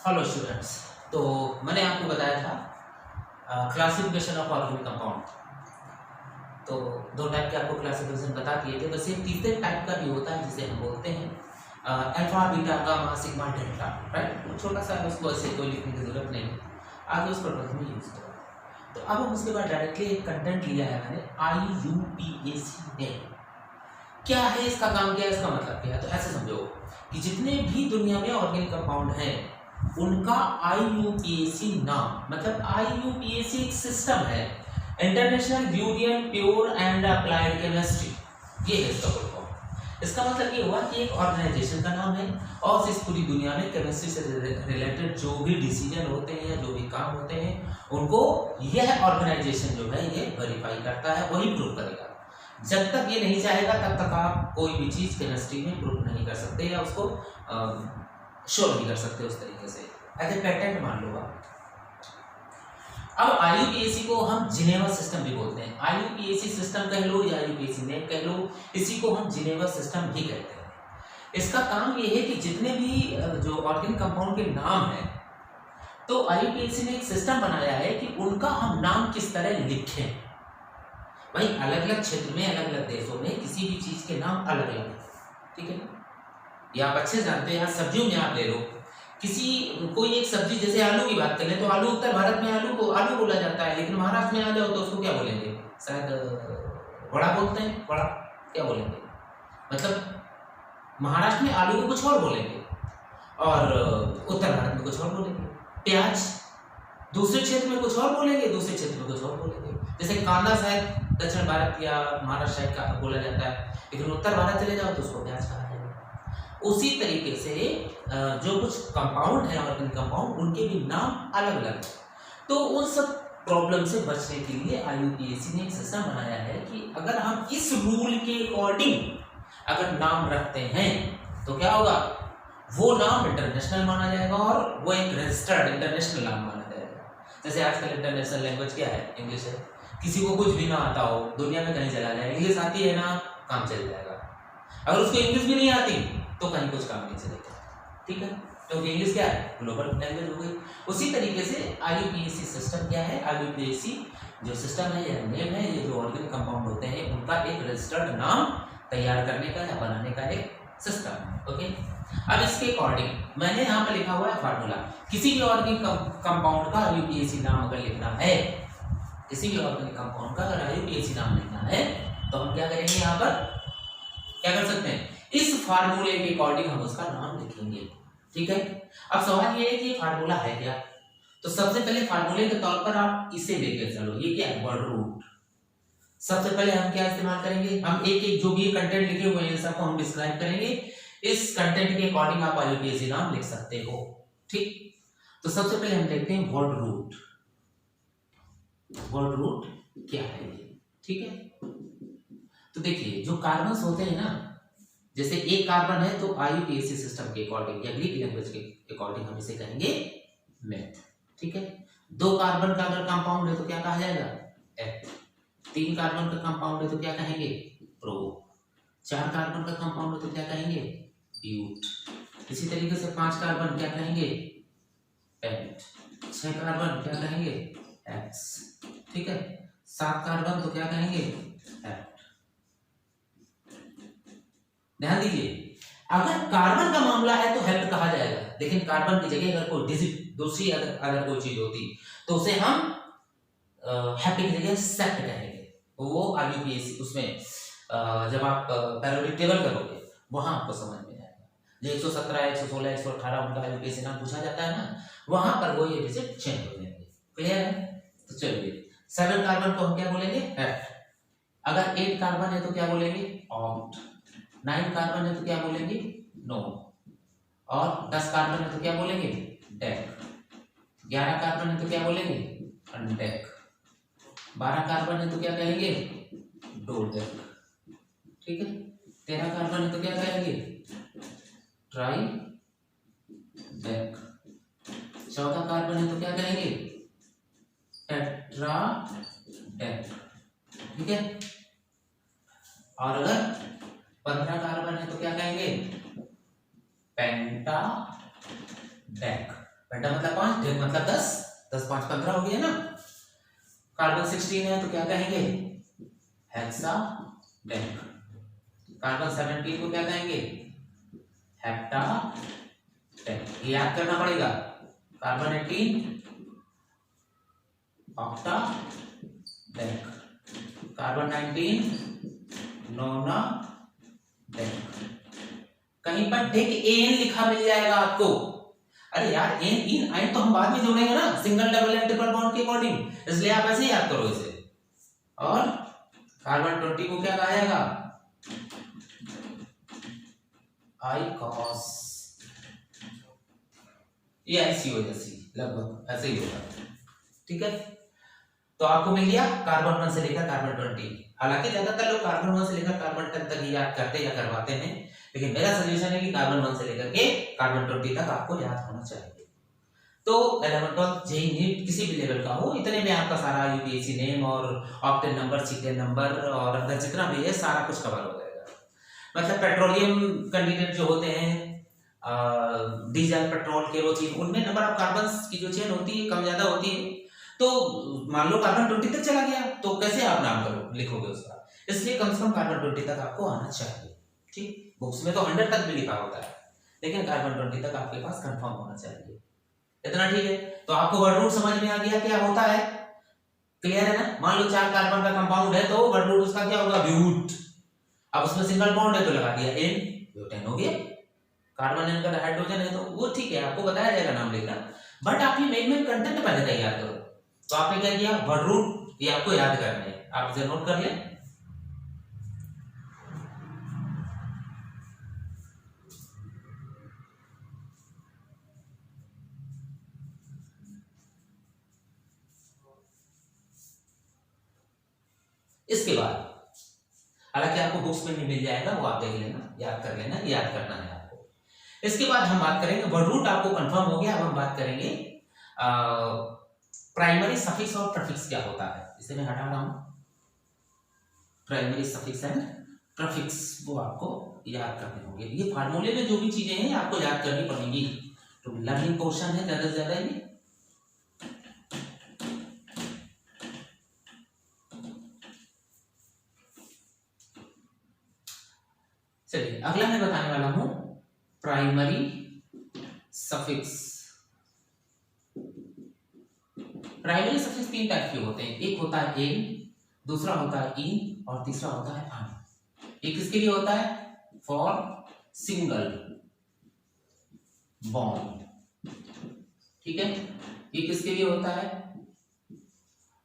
Hello students. तो मैंने आपको बताया था क्लासिफिकेशन ऑफ ऑर्गेनिक कंपाउंड। तो दो टाइप के आपको क्लासिफिकेशन बता दिए थे, बस ये तीसरे टाइप का भी होता है जिसे हम बोलते हैं alpha beta gamma sigma delta. Right, वो छोटा सा है, उसको ऐसे कोई लिखने की जरूरत नहीं है, आगे उस पर प्रथम यूज करो। तो अब हम उसके बाद डायरेक्टली एक कंटेंट लिया है मैंने, IUPAC ने। क्या है इसका काम, क्या है इसका मतलब क्या है? तो ऐसे समझो कि जितने भी दुनिया में ऑर्गेनिक कंपाउंड हैं उनका IUPAC नाम, मतलब IUPAC एक सिस्टम है, international union pure and applied chemistry, ये है इसका फुल फॉर्म। इसका मतलब ये हुआ कि एक ऑर्गेनाइजेशन का नाम है और इस पूरी दुनिया में केमिस्ट्री से रिलेटेड जो भी डिसीजन होते हैं या जो भी काम होते हैं उनको यह ऑर्गेनाइजेशन जो है ये वेरीफाई करता है, वही प्रूव करेगा। जब तक ये नहीं चाहेगा तब तक आप कोई भी चीज केमिस्ट्री में प्रूव नहीं कर सकते या उसको शो नहीं कर सकते उस तरीके से। ऐसे पेटेंट मान लो आप। अब IUPAC को हम जिनेवा सिस्टम भी बोलते हैं, IUPAC सिस्टम कह लो या IUPAC नेम कह लो, इसी को हम जिनेवा सिस्टम भी कहते हैं। इसका काम ये है कि जितने भी जो ऑर्गेनिक कंपाउंड के नाम है, तो IUPAC ने एक सिस्टम बनाया है कि उनका हम नाम किस तरह लिखें। भाई अलग अलग क्षेत्र में, अलग अलग देशों में किसी भी चीज के नाम अलग अलग है, ठीक है। ये आप अच्छे जानते हैं। सब्जियों में आप ले लो, किसी कोई एक सब्जी, जैसे आलू की बात करें तो आलू उत्तर भारत में आलू को आलू बोला जाता है, लेकिन महाराष्ट्र में आ जाओ तो उसको क्या बोलेंगे? शायद वड़ा बोलते हैं, वड़ा क्या बोलेंगे? मतलब महाराष्ट्र में आलू को कुछ और बोलेंगे और उत्तर भारत में कुछ और बोलेंगे। प्याज दूसरे क्षेत्र में कुछ और बोलेंगे, दूसरे क्षेत्र में कुछ और बोलेंगे। जैसे कांदा शायद दक्षिण भारत या महाराष्ट्र शायद का बोला जाता है, लेकिन उत्तर भारत चले जाओ तो उसको प्याज कहा जाएगा। उसी तरीके से जो कुछ कंपाउंड है ऑर्गेनिक कंपाउंड, उनके भी नाम अलग अलग है। तो उन सब प्रॉब्लम से बचने के लिए IUPAC ने एक सिस्टम बनाया है कि अगर हम इस रूल के अकॉर्डिंग अगर नाम रखते हैं तो क्या होगा, वो नाम इंटरनेशनल माना जाएगा और वो एक रजिस्टर्ड इंटरनेशनल नाम माना जाएगा। जैसे आजकल इंटरनेशनल लैंग्वेज क्या है? इंग्लिश है। किसी को कुछ भी ना आता हो, दुनिया में कहीं चला जाए, इंग्लिश आती है ना, काम चल जाएगा। अगर उसको इंग्लिश भी नहीं आती तो कहीं कुछ काम नहीं चलेगा, ठीक है, क्योंकि इंग्लिश क्या है? ग्लोबल लैंग्वेज हो गई। उसी तरीके से IUPAC सिस्टम क्या है? IUPAC जो सिस्टम है या नेम है, ये जो ऑर्गेनिक कंपाउंड होते हैं उनका एक रजिस्टर्ड नाम तैयार करने का या बनाने का एक सिस्टम है। ओके, अब इसके अकॉर्डिंग मैंने यहाँ पे लिखा हुआ है फार्मूला। किसी भी ऑर्गेनिक कंपाउंड का IUPAC नाम अगर लिखना है, किसी भी ऑर्गेनिक कंपाउंड का अगर IUPAC नाम लिखना है तो हम क्या करेंगे? यहाँ पर क्या कर सकते हैं? इस फार्मूले के अकॉर्डिंग हम उसका नाम लिखेंगे, ठीक है। अब सवाल ये है कि ये फार्मूला है क्या? तो सबसे पहले फार्मूले के तौर पर आप इसे लेकर चलो। ये क्या है? Word root. सबसे पहले हम क्या इस्तेमाल करेंगे? हम एक एक जो भी कंटेंट लिखे हुए हैं सबको हम डिस्क्राइब करेंगे। इस कंटेंट के अकॉर्डिंग आप IUPAC नाम लिख सकते हो, ठीक। तो सबसे पहले हम देखते हैं वर्ड रूट। वर्ड रूट क्या है ये, ठीक है। तो देखिए जो कार्बन्स होते हैं ना, जैसे एक कार्बन है तो IUPAC सिस्टम के अकॉर्डिंग या ग्रीक लैंग्वेज के अकॉर्डिंग हम इसे कहेंगे मेथ, ठीक है। दो कार्बन का अगर कंपाउंड है तो क्या कहा जाएगा? एथ। तीन कार्बन का कंपाउंड है तो क्या कहेंगे? प्रो। चार कार्बन का कंपाउंड है तो क्या कहेंगे? ब्यूट। इसी तरीके से पांच कार्बन क्या कहेंगे? पेंट। छह कार्बन क्या कहेंगे? एक्स, ठीक है। सात कार्बन तो क्या कहेंगे? हेप्ट। ध्यान दीजिए, अगर कार्बन का मामला है तो हेप्ट कहा जाएगा, लेकिन कार्बन की जगह अगर कोई डिजिट दूसरी अगर कोई चीज होती तो उसे हम हेप्ट की जगह सेप्ट कहेंगे। वो IUPAC उसमें जब आप पैरियोडिक टेबल करोगे वहां आपको समझ में आएगा। जो 117, 116, 118 उनका IUPAC नाम पूछा जाता है ना, वहां पर वो ये डिजिट चेंज हो जाएंगे। क्लियर है? तो चलिए 7 कार्बन को हम क्या बोलेंगे? हेप्ट। अगर 8 कार्बन है तो क्या बोलेंगे? ऑक्ट। 9 कार्बन है तो क्या बोलेंगे? नो। और 10 कार्बन है तो क्या बोलेंगे? डेक। 11 कार्बन है तो क्या बोलेंगे? अनडेक। 12 कार्बन है तो क्या कहेंगे? डोडेक, ठीक है। 13 कार्बन है तो क्या कहेंगे? Try deck. 14 कार्बन है तो क्या कहेंगे? टेट्रा डेक, ठीक है। और अगर 15 कार्बन है तो क्या कहेंगे? पेंटा डेक। पेंटा मतलब 5, डेक मतलब 10, 10 5 15 हो गया ना। कार्बन 16 है तो क्या कहेंगे, हेक्साडेक। कार्बन 17 को क्या कहेंगे, हेप्टाडेक। ये याद करना पड़ेगा। Carbon 18 octadec, carbon 19 nonadec. कहीं पर डेक एन लिखा मिल जाएगा आपको। अरे यार एन इन आइन तो हम बाद में जोड़ेंगे ना single double and triple bond के अकॉर्डिंग, इसलिए आप ऐसे ही याद करो इसे। और कार्बन 20 को क्या कहा जाएगा, आइकॉस। ये ऐसी हो जैसी लगभग ऐसे ही होगा, ठीक है। तो आपको मिल गया कार्बन 1 से लेकर कार्बन 20। हालांकि ज्यादातर लोग कार्बन 1 से लेकर कार्बन 10 तक ही याद करते या करवाते हैं, लेकिन मेरा सजेशन है कि कार्बन 1 से लेकर के कार्बन 20 तक आपको याद होना चाहिए। तो 11 12 जेईई नीट किसी भी लेवल का हो, इतने में आपका सारा यूपीएससी नेम और ऑक्टेन नंबर, सीटेन नंबर और अंदर जितना भी है सारा कुछ कवर हो जाएगा। मतलब पेट्रोलियम कैंडिडेट जो होते हैं, डीजल, पेट्रोल, केरोसिन, उनमें नंबर ऑफ कार्बन की जो चेन होती है कम ज्यादा होती है। तो मान लो कार्बन 20 तक चला गया तो कैसे आप नाम करो लिखोगे उसका, इसलिए कम से कम कार्बन 20 तक आपको आना चाहिए। ठीक, बुक्स में तो 100 तक भी लिखा होता है, लेकिन कार्बन 20 तक आपके पास कंफर्म होना चाहिए। इतना ठीक है। तो आपको वर्ड रूट समझ में आ गया क्या होता है, क्लियर है ना। मान लो 4 कार्बन का कंपाउंड है तो वर्ड रूट उसका क्या होगा, ब्यूट। अब उसमें सिंगल बॉन्ड है तो लगा दिया एन, ब्यूटेन हो गया। कार्बन एन का हाइड्रोजन है तो वो ठीक है, आपको बताया जाएगा नाम लिखना, बट आप ये मेन कंटेंट पहले तैयार करो। तो आपने क्या किया, वर्ड रूट ये आपको याद करने हैं, आप इसे नोट कर लें। इसके बाद हालांकि आपको बुक्स में भी मिल जाएगा, वो आप देख लेना, याद कर लेना, याद करना है आपको। इसके बाद हम बात करेंगे, वर्ड रूट आपको कंफर्म हो गया, अब हम बात करेंगे प्राइमरी सफिक्स और प्रीफिक्स क्या होता है। इसे मैं हटा रहा हूं, प्राइमरी सफिक्स एंड प्रीफिक्स वो आपको याद करने होंगे। ये फार्मूले में जो भी चीजें हैं आपको याद करनी पड़ेंगी, तो लर्निंग पोर्शन है ज्यादा से ज्यादा ये। चलिए अगला मैं बताने वाला हूं primary suffix. Primary suffix 3 type के होते हैं, एक होता है एन, दूसरा होता है इन और तीसरा होता है अन। एक किसके लिए होता है, फॉर सिंगल बॉन्ड, ठीक है। ये किसके लिए होता है,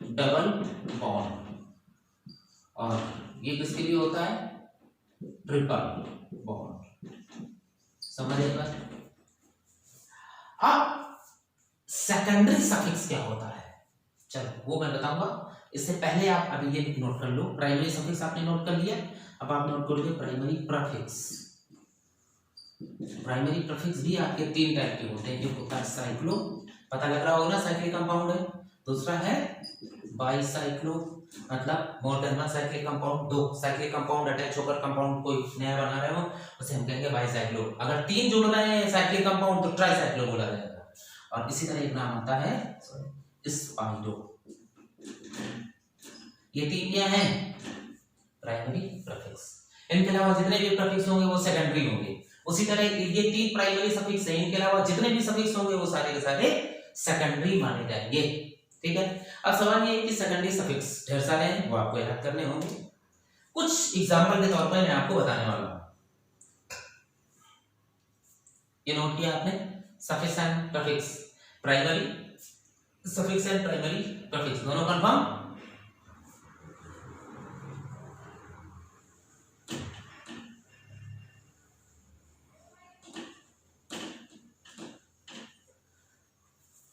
डबल बॉन्ड, और ये किसके लिए होता है, ट्रिपल बॉन्ड। समझ एक बात। अब सेकेंडरी सफिक्स क्या होता है, चलो वो मैं बताऊंगा। इससे पहले आप अभी ये नोट कर लो, प्राइमरी सफिक्स आपने नोट कर लिया, अब आप नोट करोगे प्राइमरी प्रीफिक्स। प्राइमरी प्रीफिक्स भी आपके 3 टाइप के होते हैं, एक होता है साइक्लो, पता लग रहा होगा ना साइक्लिक कंपाउंड है, दूसरा है बाईसाइक्लो, मतलब more than one cyclic compound, 2 cyclic compound attach होकर कंपाउंड कोई नया बना रहे हो उसे हम कहेंगे बाईसाइक्लो। अगर 3 जुड़ रहे हैं साइक्लिक कंपाउंड तो ट्राईसाइक्लो बोला जाएगा। और इसी तरह एक नाम आता है स्पाइरो। ये 3 क्या है, प्राइमरी प्रीफिक्स। इनके अलावा जितने भी प्रीफिक्स होंगे वो सेकेंडरी होंगे। उसी तरह ये 3 प्राइमरी सफिक्स हैं, इनके अलावा जितने भी सफिक्स होंगे वो सारे के सारे सेकेंडरी माने जाएंगे, ठीक है। अब सवाल ये है कि सेकेंडरी सफिक्स ढेर सारे हैं, वो आपको याद करने होंगे। कुछ एग्जांपल के तौर पर मैं आपको बताने वाला हूं। ये नोट किया आपने, suffix and prefix, primary suffix and primary prefix दोनों कंफर्म।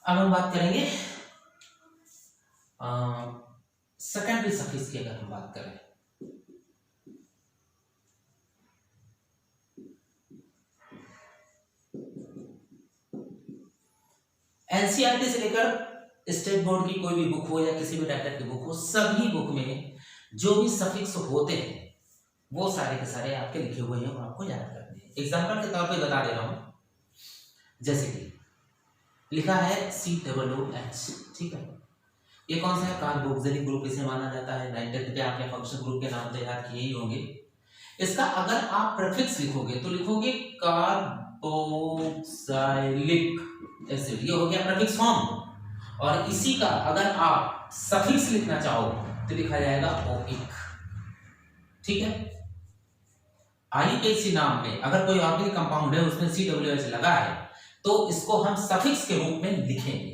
अब हम बात करेंगे सेकेंडरी सफिक्स की। अगर हम बात करें एनसीईआरटी से लेकर स्टेट बोर्ड की कोई भी बुक हो या किसी भी टाइटल की बुक हो, सभी बुक में जो भी सफिक्स होते हैं वो सारे के सारे आपके लिखे हुए हैं, वो आपको याद करने हैं। एग्जांपल के तौर पे बता दे रहा हूं, जैसे कि लिखा है COOH, ठीक है। ये कौन सा है? कार्बोक्सिलिक ग्रुप इसे माना जाता है। 9th पे आपने फंक्शनल ग्रुप के नाम तो याद किए ही होंगे। इसका अगर आप प्रीफिक्स लिखोगे तो लिखोगे कार्बोक्सिलिक एसिड, ये हो गया प्रीफिक्स फॉर्म। और इसी का अगर आप सफिक्स लिखना चाहो तो लिखा जाएगा ओइक, ठीक है। IUPAC नाम में अगर कोई ऑर्गेनिक कंपाउंड है उसमें COOH लगा है तो इसको हम सफिक्स के रूप में लिखेंगे।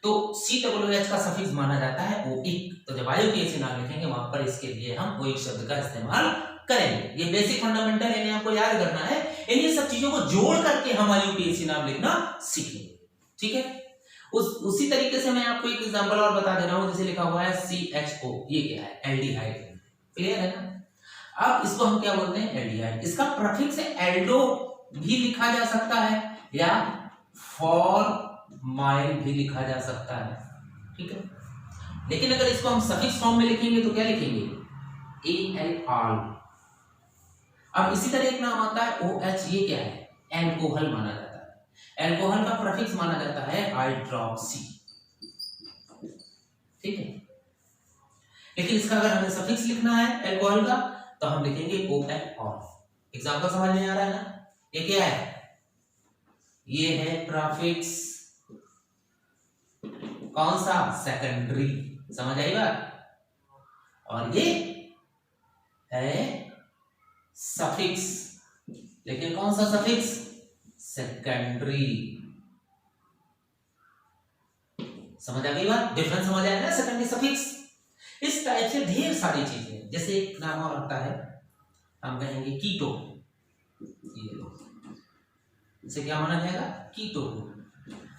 तो COOH का सफिक्स माना जाता है ओइक। तो जब IUPAC नाम लिखेंगे वहां पर इसके लिए हम ओइक शब्द का इस्तेमाल करेंगे। ये बेसिक फंडामेंटल है, इन्हें आपको याद करना है। इन्हीं सब चीजों को जोड़ करके हम IUPAC नाम लिखना सीखेंगे, ठीक है। उसी तरीके से मैं आपको एक एग्जांपल और बता दे रहा हूं। जैसे लिखा हुआ है CHO, ये क्या है? एल्डिहाइड, क्लियर है ना। अब इसको हम क्या बोलते हैं? एल्डिहाइड। इसका प्रीफिक्स एल्डो भी लिखा जा सकता है या फॉर्माइल भी लिखा जा सकता है, ठीक है। लेकिन अगर इसको हम सफिक्स फॉर्म में लिखेंगे तो क्या लिखेंगे? AL। अब इसी तरह एक नाम आता है OH, ये क्या है? एल्कोहल माना जाता है। एल्कोहल का प्रीफिक्स माना जाता है हाइड्रोक्सी, ठीक है। लेकिन इसका अगर हमें सफिक्स लिखना है एल्कोहल का तो हम लिखेंगे OL। एग्जांपल समझ में आ रहा है ना? ये क्या है? ये है प्रीफिक्स, कौन सा? सेकेंडरी, समझ आई बात। और ये है सफिक्स, लेकिन कौन सा सफिक्स? सेकेंडरी। समझ आ गई बात? डिफरेंस समझ आया ना सेकेंडरी सफिक्स। इस टाइप से ढेर सारी चीजें। जैसे एक नाम और आता है, हम कहेंगे कीटो, ये लो, इसे क्या माना जाएगा? कीटो।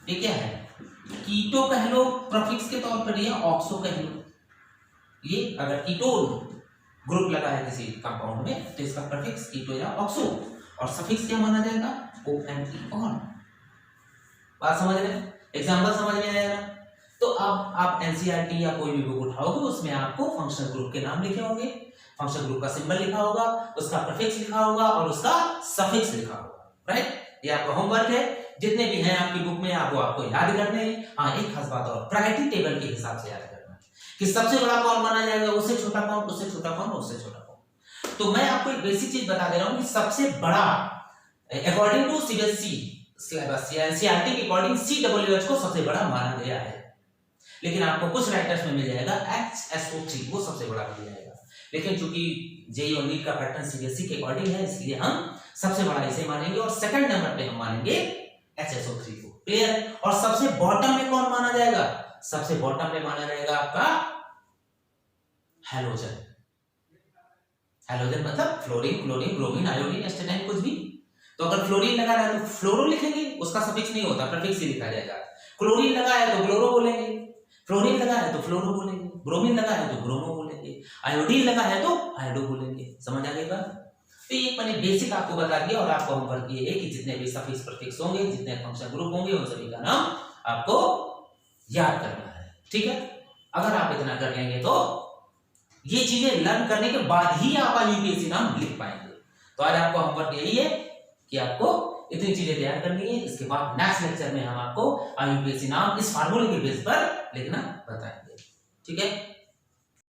ये क्या है? कीटो कह लो प्रीफिक्स के तौर पर, या ऑक्सो कह लो। ये अगर कीटोन ग्रुप लगा है किसी कंपाउंड में तो इसका प्रीफिक्स कीटो या ऑक्सो, और सफिक्स क्या माना जाएगा? ONE। बात समझ रहे हैं? एग्जांपल समझ में आया ना? तो अब आप NCERT या कोई भी बुक उठाओगे उसमें आपको फंक्शनल ग्रुप के नाम लिखे होंगे, फंक्शनल ग्रुप का सिंबल लिखा होगा, उसका प्रीफिक्स लिखा होगा और उसका सफिक्स लिखा होगा, राइट। ये आपका होमवर्क है, जितने भी हैं आपकी बुक में आपको याद करने हैं। हाँ, एक खास बात और, प्रायोरिटी टेबल के हिसाब से याद करना कि सबसे बड़ा कौन माना जाएगा, उससे छोटा कौन, उससे छोटा कौन, उससे छोटा कौन। तो मैं आपको एक बेसिक चीज बता दे रहा हूं कि सबसे बड़ा अकॉर्डिंग टू CBSE सिलेबस या NCERT के अकॉर्डिंग COOH को सबसे बड़ा माना गया है। लेकिन आपको कुछ राइटर्स में मिल जाएगा HSO3, वो सबसे बड़ा मिल जाएगा। लेकिन चूंकि JEE और नीट का पैटर्न CBSE के अकॉर्डिंग है इसलिए हम सबसे बड़ा इसे मानेंगे और सेकंड नंबर पे हम मानेंगे HSO3 को, क्लियर। और सबसे बॉटम में कौन माना जाएगा? सबसे बॉटम में माना जाएगा आपका हैलोजन। हैलोजन मतलब fluorine, chlorine, bromine, iodine, astatine, कुछ भी। तो अगर फ्लोरीन लगा रहा है तो फ्लोरो लिखेंगे, उसका सफिक्स नहीं होता, प्रीफिक्स ही लिखा जाएगा। क्लोरीन लगा है तो क्लोरो बोलेंगे, फ्लोरीन लगा है तो फ्लोरो बोलेंगे, ब्रोमीन लगा है तो ब्रोमो बोलेंगे, आयोडीन लगा है तो आयोडो बोलेंगे। समझ आ गई बात? तो ये मैंने बेसिक आपको बता दिया और आपको होमवर्क ये है कि जितने भी सफिक्स प्रीफिक्स होंगे, जितने फंक्शन ग्रुप होंगे, उन सभी का नाम आपको याद करना है, ठीक है। अगर आप इतना कर लेंगे तो ये चीजें लर्न करने के बाद ही आप IUPAC नाम लिख पाएंगे। तो आज आपको होमवर्क यही है कि आपको इतनी चीजें तैयार करनी है। इसके बाद नेक्स्ट लेक्चर में हम आपको IUPAC नाम इस फार्मूले के बेस पर लिखना बताएंगे, ठीक है।